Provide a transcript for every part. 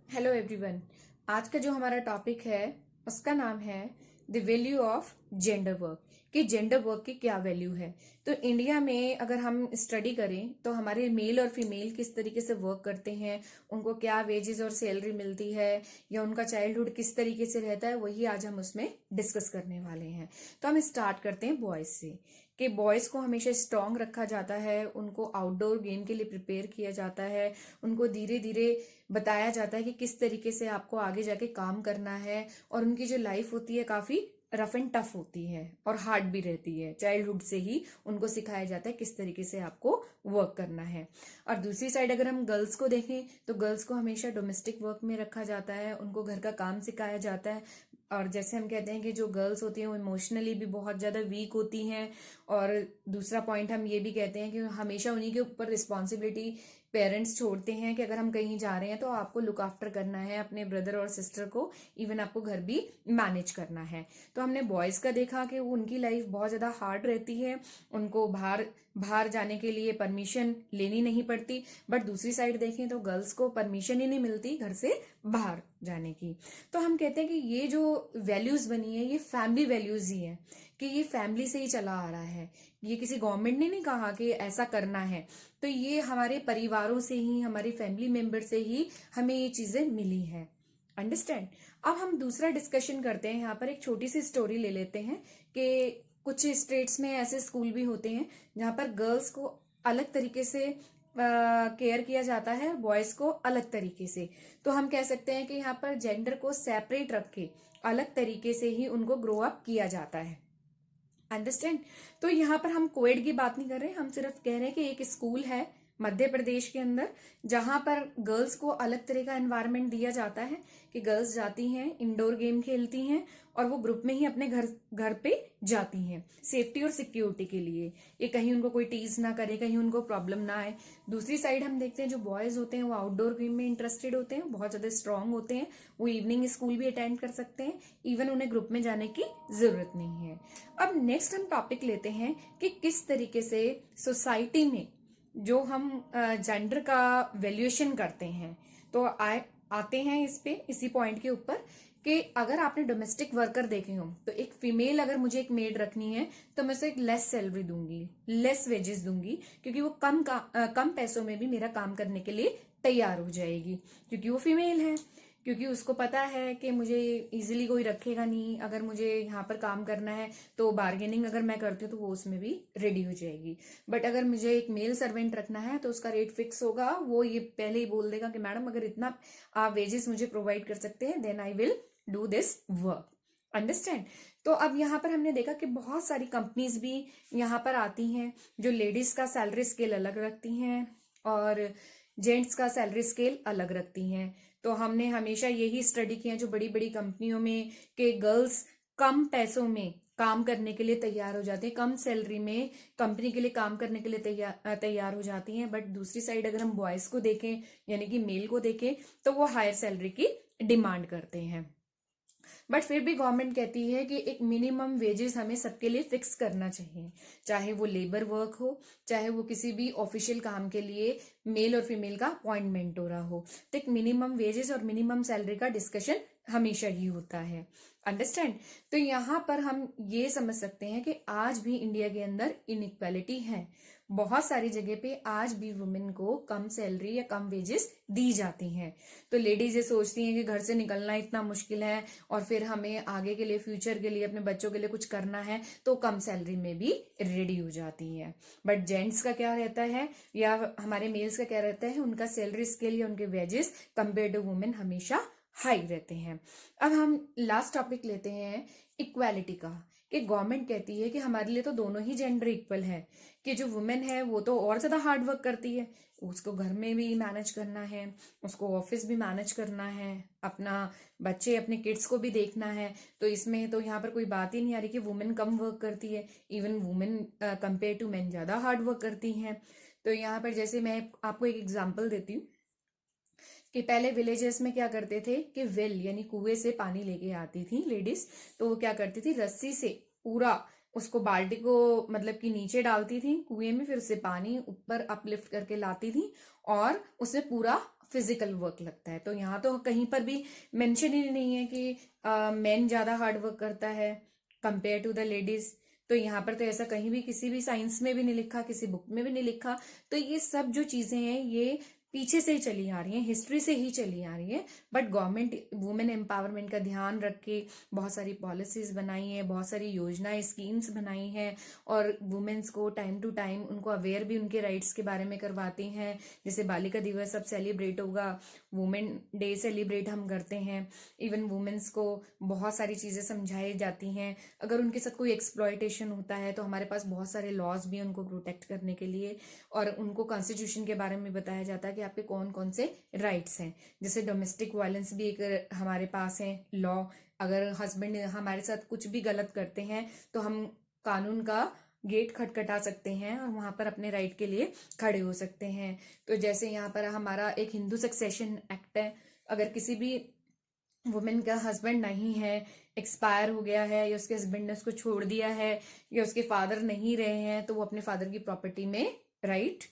Hello everyone. आज का जो हमारा टॉपिक है उसका नाम है the value of gender work, कि जेंडर वर्क की क्या वैल्यू है। तो इंडिया में अगर हम स्टडी करें तो हमारे मेल और फीमेल किस तरीके से वर्क करते हैं, उनको क्या वेजेस और सैलरी मिलती है, या उनका चाइल्डहुड किस तरीके से रहता है, वही आज हम उसमें डिस्कस करने वाले हैं। तो हम स्टार्ट करते हैं बॉयज से, कि बॉयज को हमेशा स्ट्रांग रखा जाता है, उनको आउटडोर गेम के लिए प्रिपेयर किया जाता है, उनको धीरे धीरे बताया जाता है कि किस तरीके से आपको आगे जाके काम करना है, और उनकी जो लाइफ होती है काफी रफ एंड टफ होती है और हार्ड भी रहती है। चाइल्डहुड से ही उनको सिखाया जाता है किस तरीके से आपको वर्क करना है। और दूसरी साइड अगर हम गर्ल्स को देखें तो गर्ल्स को हमेशा डोमेस्टिक वर्क में रखा जाता है, उनको घर का काम सिखाया जाता है। और जैसे हम कहते हैं कि जो गर्ल्स होती हैं वो इमोशनली भी बहुत ज्यादा वीक होती हैं। और दूसरा पॉइंट हम ये भी कहते हैं कि हमेशा उन्हीं के ऊपर रिस्पॉन्सिबिलिटी पेरेंट्स छोड़ते हैं, कि अगर हम कहीं जा रहे हैं तो आपको लुक आफ्टर करना है अपने ब्रदर और सिस्टर को, इवन आपको घर भी मैनेज करना है। तो हमने बॉयज का देखा कि उनकी लाइफ बहुत ज्यादा हार्ड रहती है, उनको बाहर बाहर जाने के लिए परमिशन लेनी नहीं पड़ती। बट दूसरी साइड देखें तो गर्ल्स को परमिशन ही नहीं मिलती घर से बाहर जाने की। तो हम कहते हैं कि ये जो वैल्यूज बनी है ये फैमिली वैल्यूज ही है, कि ये फैमिली से ही चला आ रहा है। ये किसी गवर्नमेंट ने नहीं कहा कि ऐसा करना है, तो ये हमारे परिवारों से ही, हमारे फैमिली मेंबर से ही हमें ये चीजें मिली है। अंडरस्टैंड। अब हम दूसरा डिस्कशन करते हैं, यहाँ पर एक छोटी सी स्टोरी ले लेते हैं कि कुछ स्टेट्स में ऐसे स्कूल भी होते हैं जहाँ पर गर्ल्स को अलग तरीके से केयर किया जाता है, बॉयज को अलग तरीके से। तो हम कह सकते हैं कि यहाँ पर जेंडर को सेपरेट रख के अलग तरीके से ही उनको ग्रो अप किया जाता है। अंडरस्टैंड। तो यहाँ पर हम कोएड की बात नहीं कर रहे, हम सिर्फ कह रहे हैं कि एक स्कूल है मध्य प्रदेश के अंदर जहां पर गर्ल्स को अलग तरह का एनवायरनमेंट दिया जाता है, कि गर्ल्स जाती हैं, इंडोर गेम खेलती हैं, और वो ग्रुप में ही अपने घर घर पे जाती हैं सेफ्टी और सिक्योरिटी के लिए, ये कहीं उनको कोई टीज ना करे, कहीं उनको प्रॉब्लम ना आए। दूसरी साइड हम देखते हैं जो बॉयज होते हैं वो आउटडोर गेम में इंटरेस्टेड होते हैं, बहुत ज्यादा स्ट्रांग होते हैं, वो इवनिंग स्कूल भी अटेंड कर सकते हैं, इवन उन्हें ग्रुप में जाने की जरूरत नहीं है। अब नेक्स्ट हम टॉपिक लेते हैं कि किस तरीके से सोसाइटी में जो हम जेंडर का वैल्यूएशन करते हैं। तो आते हैं इस पे, इसी पॉइंट के ऊपर, कि अगर आपने डोमेस्टिक वर्कर देखे हो तो एक फीमेल अगर मुझे एक मेड रखनी है तो मैं उसे एक लेस सैलरी दूंगी, लेस वेजेस दूंगी, क्योंकि वो कम पैसों में भी मेरा काम करने के लिए तैयार हो जाएगी, क्योंकि वो फीमेल है। क्योंकि उसको पता है कि मुझे इजीली कोई रखेगा नहीं, अगर मुझे यहाँ पर काम करना है तो बार्गेनिंग अगर मैं करती हूँ तो वो उसमें भी रेडी हो जाएगी। बट अगर मुझे एक मेल सर्वेंट रखना है तो उसका रेट फिक्स होगा, वो ये पहले ही बोल देगा कि मैडम अगर इतना आप वेजेस मुझे प्रोवाइड कर सकते हैं then I will do this work. Understand. तो अब यहाँ पर हमने देखा कि बहुत सारी कंपनीज भी यहाँ पर आती हैं जो लेडीज का सैलरी स्केल अलग रखती हैं और जेंट्स का सैलरी स्केल अलग रखती हैं। तो हमने हमेशा यही स्टडी किया जो बड़ी बड़ी कंपनियों में, कि गर्ल्स कम पैसों में काम करने के लिए तैयार हो जाती है, कम सैलरी में कंपनी के लिए काम करने के लिए तैयार हो जाती हैं। बट दूसरी साइड अगर हम बॉयज को देखें, यानी कि मेल को देखें, तो वो हायर सैलरी की डिमांड करते हैं। बट फिर भी गवर्नमेंट कहती है कि एक मिनिमम वेजेस हमें सबके लिए फिक्स करना चाहिए, चाहे वो लेबर वर्क हो, चाहे वो किसी भी ऑफिशियल काम के लिए मेल और फीमेल का अपॉइंटमेंट हो रहा हो। तो एक मिनिमम वेजेस और मिनिमम सैलरी का डिस्कशन हमेशा ही होता है। अंडरस्टैंड। तो यहाँ पर हम ये समझ सकते हैं कि आज भी इंडिया के अंदर इनइक्वालिटी है, बहुत सारी जगह पे आज भी वुमेन को कम सैलरी या कम वेजेस दी जाती हैं। तो लेडीज ये सोचती हैं कि घर से निकलना इतना मुश्किल है और फिर हमें आगे के लिए, फ्यूचर के लिए, अपने बच्चों के लिए कुछ करना है, तो कम सैलरी में भी रेडी हो जाती है। बट जेंट्स का क्या रहता है, या हमारे मेल्स का क्या रहता है, उनका सैलरी स्केल या उनके वेजेस कंपेयर टू वुमेन हमेशा हाई रहते हैं। अब हम लास्ट टॉपिक लेते हैं इक्वालिटी का, कि गवर्नमेंट कहती है कि हमारे लिए तो दोनों ही जेंडर इक्वल है, कि जो वुमेन है वो तो और ज्यादा हार्ड वर्क करती है, उसको घर में भी मैनेज करना है, उसको ऑफिस भी मैनेज करना है, अपना बच्चे अपने किड्स को भी देखना है। तो इसमें तो यहाँ पर कोई बात ही नहीं आ रही कि वुमेन कम वर्क करती है, even women compare to men ज्यादा हार्ड वर्क करती हैं। तो यहाँ पर जैसे मैं आपको एक एग्जांपल देती हूँ कि पहले विलेजेस में क्या करते थे कि वेल यानी कुएं से पानी लेके आती थी लेडीज, तो वो क्या करती थी, रस्सी से पूरा उसको, बाल्टी को मतलब कि नीचे डालती थी कुएं में, फिर उससे पानी ऊपर अपलिफ्ट करके लाती थी और उससे पूरा फिजिकल वर्क लगता है। तो यहाँ तो कहीं पर भी मेंशन ही नहीं है कि मेन ज्यादा हार्ड वर्क करता है कंपेयर टू द लेडीज। तो यहाँ पर तो ऐसा कहीं भी किसी भी साइंस में भी नहीं लिखा, किसी बुक में भी नहीं लिखा। तो ये सब जो चीजें हैं ये पीछे से ही चली आ रही हैं, हिस्ट्री से ही चली आ रही है। बट गवर्नमेंट वुमेन एम्पावरमेंट का ध्यान रख के बहुत सारी पॉलिसीज बनाई हैं, बहुत सारी योजनाएं, स्कीम्स बनाई हैं, और वुमेन्स को टाइम टू टाइम उनको अवेयर भी उनके राइट्स के बारे में करवाती हैं। जैसे बालिका दिवस अब सेलिब्रेट होगा, वुमेन डे सेलिब्रेट हम करते हैं। इवन वुमेन्स को बहुत सारी चीजें समझाई जाती हैं। अगर उनके साथ कोई एक्सप्लॉयटेशन होता है तो हमारे पास बहुत सारे लॉज भी हैं उनको प्रोटेक्ट करने के लिए, और उनको कॉन्स्टिट्यूशन के बारे में बताया जाता है कि आपके कौन कौन से राइट्स हैं। जैसे डोमेस्टिक वायलेंस भी एक हमारे पास है लॉ। अगर हस्बैंड हमारे साथ कुछ भी गलत करते हैं तो हम कानून का गेट खटखटा सकते हैं और वहां पर अपने राइट के लिए खड़े हो सकते हैं। तो जैसे यहाँ पर हमारा एक हिंदू सक्सेशन एक्ट है। अगर किसी भी वुमेन का हस्बैंड नहीं है, एक्सपायर हो गया है, या उसके हस्बैंड ने उसको छोड़ दिया है, या उसके फादर नहीं रहे हैं, तो वो अपने फादर की प्रॉपर्टी में राइट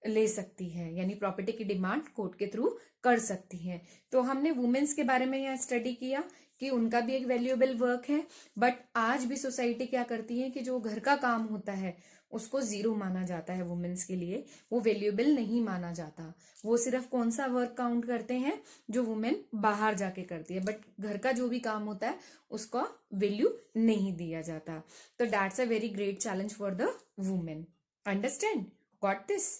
ले सकती है, यानी प्रॉपर्टी की डिमांड कोर्ट के थ्रू कर सकती है। तो हमने वुमेन्स के बारे में यहाँ स्टडी किया कि उनका भी एक वैल्यूएबल वर्क है। बट आज भी सोसाइटी क्या करती है कि जो घर का काम होता है उसको जीरो माना जाता है वुमेन्स के लिए, वो वैल्यूएबल नहीं माना जाता। वो सिर्फ कौन सा वर्क काउंट करते हैं जो वुमेन बाहर जाके करती है, बट घर का जो भी काम होता है उसका वैल्यू नहीं दिया जाता। तो that's a very great challenge for the women. Understand? Got this?